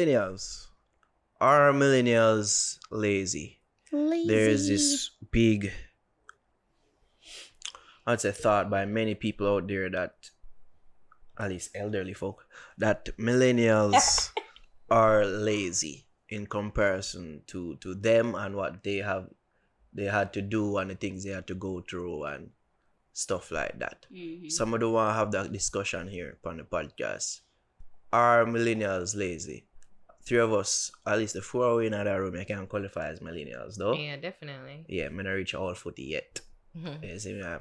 millennials. Are millennials lazy? There's this big, I'd say, thought by many people out there that, at least elderly folk, that millennials are lazy in comparison to them and what they had to do and the things they had to go through and stuff like that. Some of them want to have that discussion here on the podcast. Are millennials lazy? Three of us, at least the four of you in that room, I can qualify as millennials, though. Yeah, definitely. Yeah, I'm not reach all 40 yet. You see, I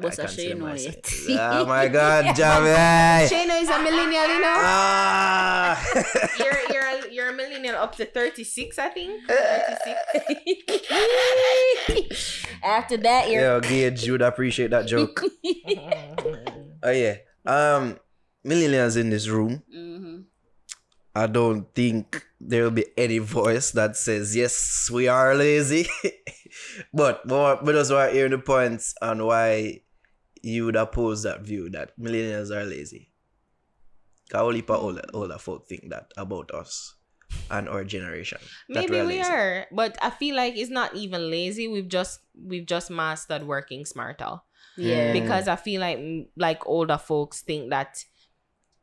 consider myself. yet. Oh my God, Jamie! Shayna is a millennial, you know. Ah! You're a millennial up to 36, I think. 36. After that, you're... Yo, Gage, you would appreciate that joke. Oh yeah. Millennials in this room. I don't think there will be any voice that says, yes, we are lazy. but we just want to hear the points on why you would oppose that view that millennials are lazy. Because only older folk think that about us and our generation. Maybe we are, but I feel like it's not even lazy. We've just mastered working smarter. Yeah. Because I feel like older folks think that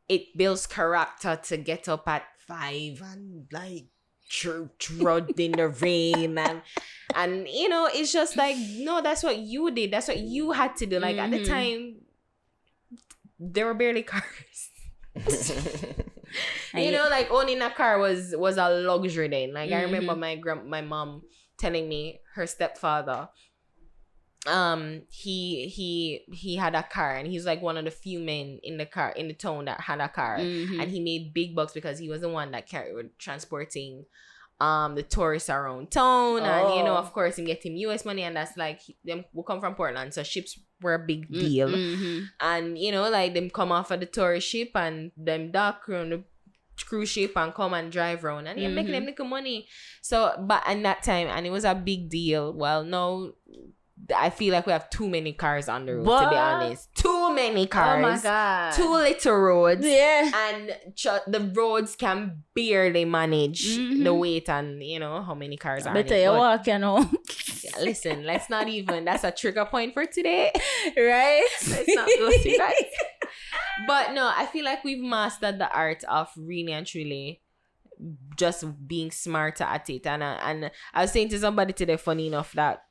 it builds character to get up at 5 and like trud in the rain and you know, it's just like, no, that's what you did. That's what you had to do. Like at the time, there were barely cars. You know, like owning a car was a luxury then. Like I remember my mom telling me her stepfather, he had a car and he's like one of the few men in the town that had a car, and he made big bucks because he was the one that transporting the tourists around town. And you know, of course, he get him US money, and that's like them will come from Portland, so ships were a big deal. And you know, like them come off of the tourist ship and them dock on the cruise ship and come and drive around, and making them little money. So but in that time, and it was a big deal. Well, no, I feel like we have too many cars on the road, to be honest. Too many cars. Oh my God. Too little roads. Yeah. And the roads can barely manage the weight and, you know, how many cars are Better you walk, you know. Listen, let's not even, that's a trigger point for today. Right? Let's not go through that. But no, I feel like we've mastered the art of really and truly just being smarter at it. And I was saying to somebody today, funny enough, that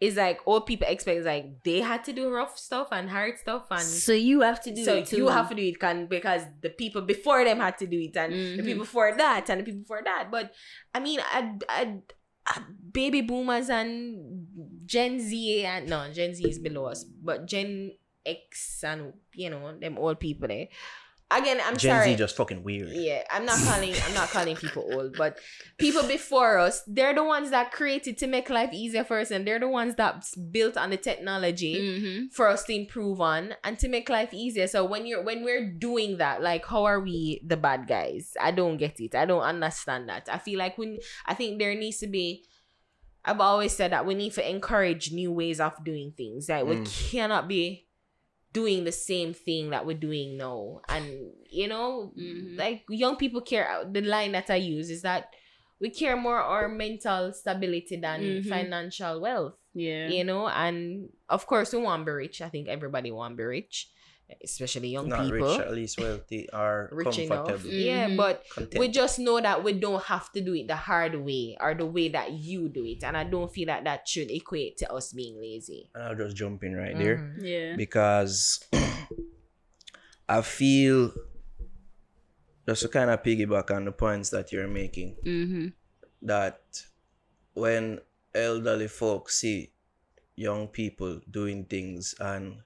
it's like all people expect is like they had to do rough stuff and hard stuff, and so you have to do so it too. you have to do it because the people before them had to do it, and the people before that, and the people before that. But I mean, baby boomers and Gen Z, and no, Gen Z is below us, but Gen X and you know them old people there. Again, I'm Gen sorry. Gen Z just fucking weird. Yeah, I'm not calling people old, but people before us, they're the ones that created to make life easier for us, and they're the ones that built on the technology for us to improve on and to make life easier. So when we're doing that, like, how are we the bad guys? I don't get it. I don't understand that. I feel like I think there needs to be. I've always said that we need to encourage new ways of doing things. Like we cannot be doing the same thing that we're doing now. And you know, like young people care. The line that I use is that we care more our mental stability than financial wealth. Yeah, you know, and of course we want to be rich. I think everybody want to be rich, especially young Not people. rich, at least wealthy or rich comfortable. enough. Yeah, but content. we just know that we don't have to do it the hard way or the way that you do it, and I don't feel that that should equate to us being lazy. And I'll just jump in right there. Yeah. Because I feel, just to kind of piggyback on the points that you're making, that when elderly folks see young people doing things and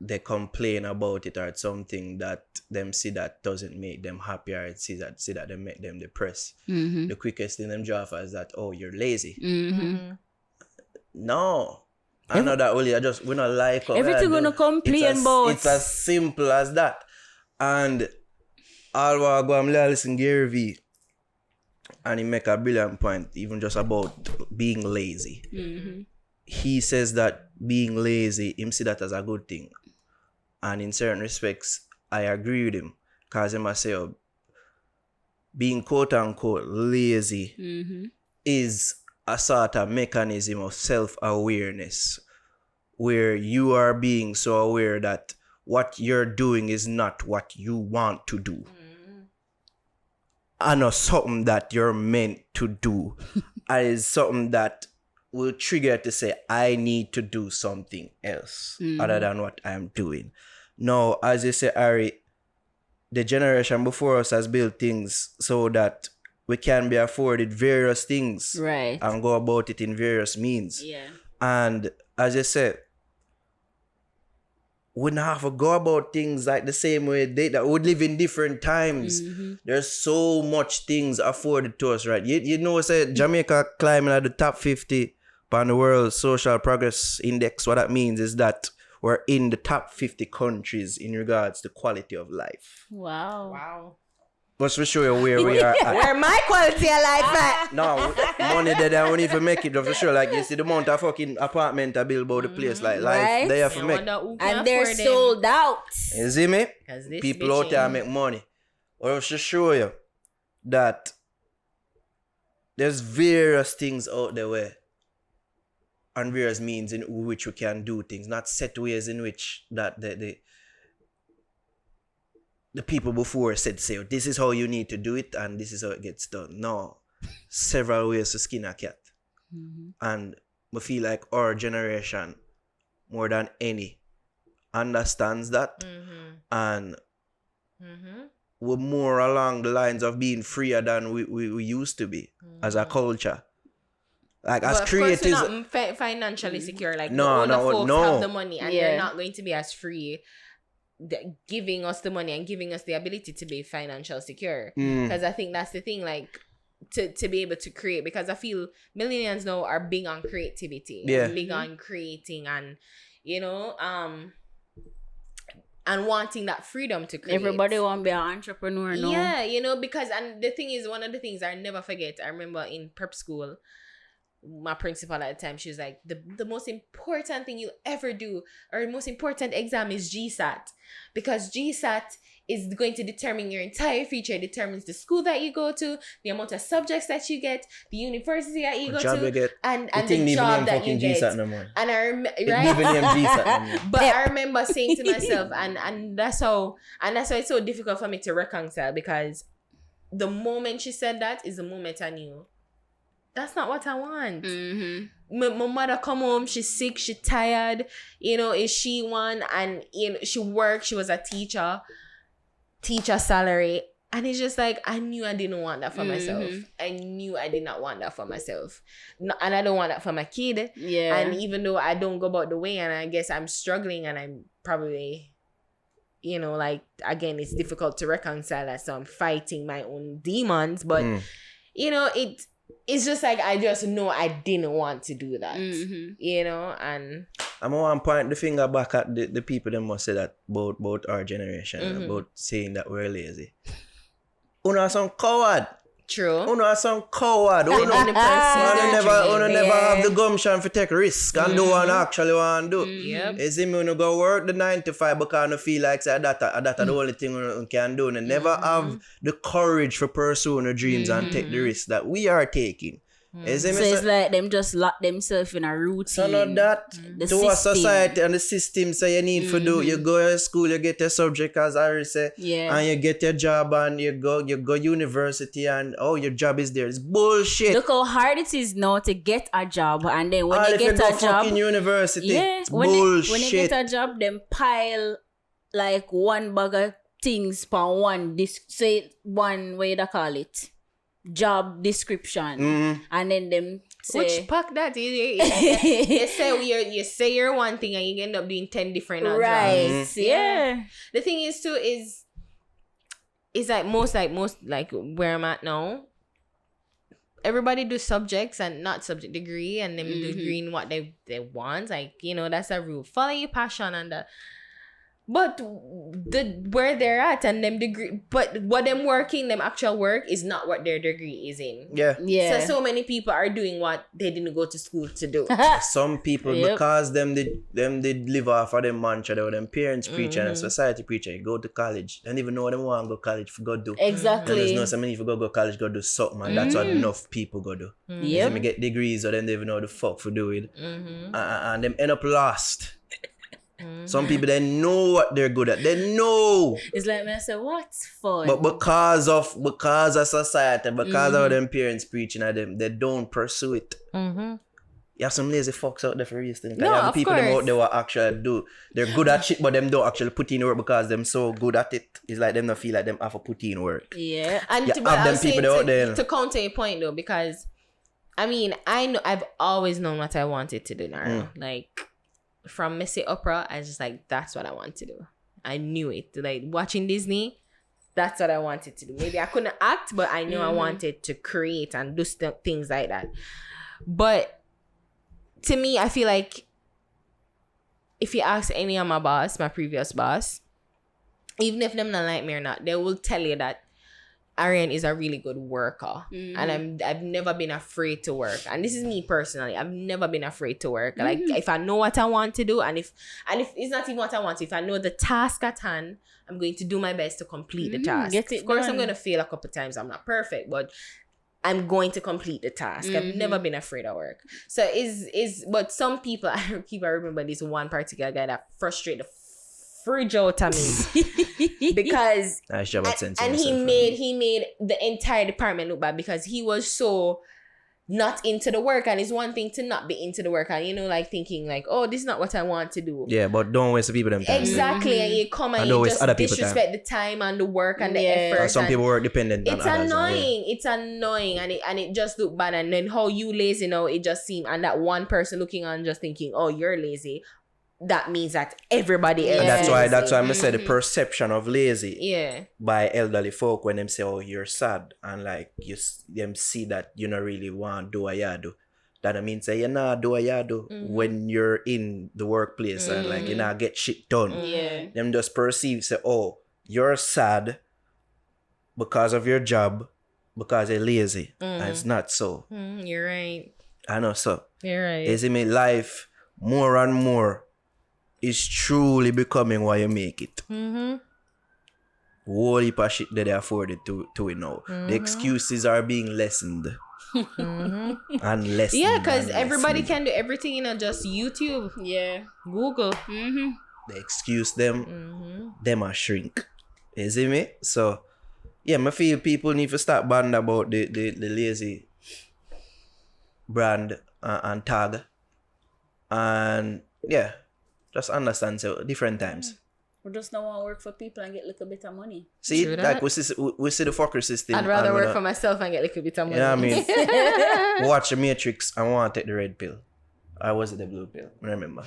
they complain about it, or it's something that them see that doesn't make them happy, or see that they make them depressed, the quickest thing them draw for is that, oh, you're lazy. No, I know that really. We not like everything gonna complain about. It's as simple as that. And I'll go and listen to Gary V, and he make a brilliant point, even just about being lazy. He says that being lazy, him see that as a good thing. And in certain respects, I agree with him. Because he must say, being quote unquote lazy is a sort of mechanism of self-awareness where you are being so aware that what you're doing is not what you want to do. And not something that you're meant to do. And it's something that will trigger to say, I need to do something else other than what I'm doing. Now, as you say, Ari, the generation before us has built things so that we can be afforded various things. Right. And go about it in various means. Yeah. And as you said, we don't have to go about things like the same way that would live in different times. There's so much things afforded to us, right? You know, say Jamaica climbing at the top 50 on the world social progress index. What that means is that we're in the top 50 countries in regards to quality of life. Wow. Just to show you where we are at. Where my quality of life at? No, money there, they don't even make it, just to show. Like, you see the amount of fucking apartment I build about the place. Like, life, Right. they have to make. And they're sold out. You see me? This People out there make money. Or just to show you that there's various things out there where, and various means in which we can do things, not set ways in which that the people before said, say, this is how you need to do it and this is how it gets done. No. Several ways to skin a cat. And we feel like our generation, more than any, understands that. And we're more along the lines of being freer than we used to be as a culture. Like, as creators, we're not financially secure. Like, no, the older folks have the money, and Yeah. they're not going to be as free, giving us the money and giving us the ability to be financially secure. Because I think that's the thing, like, to be able to create. Because I feel millennials now are big on creativity, and big on creating, and you know, and wanting that freedom to create. Everybody want to be an entrepreneur now. Yeah, you know, because, and the thing is, one of the things I never forget, I remember in prep school, my principal at the time, she was like, the most important thing you'll ever do, or the most important exam, is GSAT. Because GSAT is going to determine your entire future. It determines the school that you go to, the amount of subjects that you get, the university that you go to, and the job that you get. GSAT no more. And I remember, It right? even name GSAT no more. But I remember saying to myself, and that's why it's so difficult for me to reconcile, because the moment she said that is the moment I knew that's not what I want. My mother come home, she's sick, she's tired, you know, is she one, and you know, she worked, she was a teacher salary, and it's just like, I knew I didn't want that for myself. I knew I did not want that for myself. No, and I don't want that for my kid. Yeah. And even though I don't go about the way, and I guess I'm struggling, and I'm probably, you know, like, again, it's difficult to reconcile that, so I'm fighting my own demons, but you know, it's just like, I just know I didn't want to do that, you know, and I'm going to point the finger back at the people that must say that about our generation, about saying that we're lazy. Uno are some coward. true. Uno are some coward. Uno never have the gumption to take risk and do what I actually want to do. Yep. You see me, uno go work the 9 to 5 because I feel like say, that the only thing we can do. And never have the courage for pursuing the dreams and take the risk that we are taking. You see So me, it's like them just lock themselves in a routine. so not that The to a system. society and the system say you need to do. You go to school, you get your subject as I say, Yeah. and you get your job, and you go university, and your job is there. It's bullshit. Look how hard it is now to get a job, and then when All you if you get go a job, fucking university, yeah, it's when bullshit. you get a job, them pile like one bag of things per one say one way they call it job description, and then them say Which pack that you say you're one thing and you end up doing 10 different jobs. right, yeah. The thing is too is like most where I'm at now, everybody do subjects and not subject degree, and then do degree in what they want. Like, you know, that's a rule. Follow your passion, and But where they're at and them degree, but what them working, them actual work is not what their degree is in. Yeah. Yeah. So many people are doing what they didn't go to school to do. Some people, Yep. because them did live off of them mantra, that them parents preaching and society preaching, go to college. They don't even know what they want to go college for, go do. And there's Exactly. no so many if you go college, go do something, and that's what enough people go do. Yep. They get degrees, or then they even know the fuck for do it, Mm-hmm. and them end up lost. Some people, they know what they're good at. They know, It's like me, I say, what's fun? but because of society, because of them parents preaching at them, they don't pursue it. Mm-hmm. You have some lazy fucks out there for real things. No, You have of people them course. out there who actually do. They're good at shit, but them don't actually put in work because them so good at it. It's like them don't feel like them have to put in work. yeah. And Yeah, to, have but I them was saying people out there. to counter your point though, because I mean, I know I've always known what I wanted to do now. Like from Missy Opera, I was just like, that's what I want to do. I knew it. Like watching Disney, that's what I wanted to do. Maybe I couldn't act, but I knew I wanted to create and do things like that. But to me, I feel like if you ask any of my previous boss, even if them not like me or not, they will tell you that Ariane is a really good worker. And I've never been afraid to work. And this is me personally. I've never been afraid to work. Like if I know what I want to do, and if it's not even what I want, if I know the task at hand, I'm going to do my best to complete the task. Get it Of course, done. I'm going to fail a couple times. I'm not perfect, but I'm going to complete the task. I've never been afraid of work. So but some people, I remember this one particular guy that frustrated the fridge out of me because Nice job at sensing and yourself, he made the entire department look bad because he was so not into the work. And it's one thing to not be into the work and like thinking like, oh, this is not what I want to do. Yeah, but don't waste the people them time. Exactly. And you come and And you don't waste just other people's disrespect the time and the work and the Yeah. effort. And some and people work dependent on it's others. annoying. It's annoying. And it just look bad. And then how you lazy now, it just seemed, and that one person looking on just thinking, oh, you're lazy. That means that everybody else And that's is why lazy. I said the perception of lazy Yeah. by elderly folk when them say, oh, you're sad, and like them see that you don't really want to do what you do. That means say you not do what you do when you're in the workplace and like you not get shit done. Yeah. Them just perceive, say, oh, you're sad because of your job, because you're lazy. And it's not so. You're right. I know so. You're right. You see me, life more and more is truly becoming what you make it. Whole heap of shit that they afforded to it now. The excuses are being lessened. And lessened. Yeah, because and everybody lessened. can do everything, just YouTube, Yeah. Google. The excuse them are shrink. You see me? So, yeah, I feel people need to start banning about the lazy brand and tag. And, yeah, just understand, so different times. We just don't want to work for people and get a little bit of money. See, True like that. we see the fucker system. I'd rather and work when for myself and get a little bit of money. You know what I mean? Watch the Matrix and want to take the red pill. Or was it the blue pill? I remember.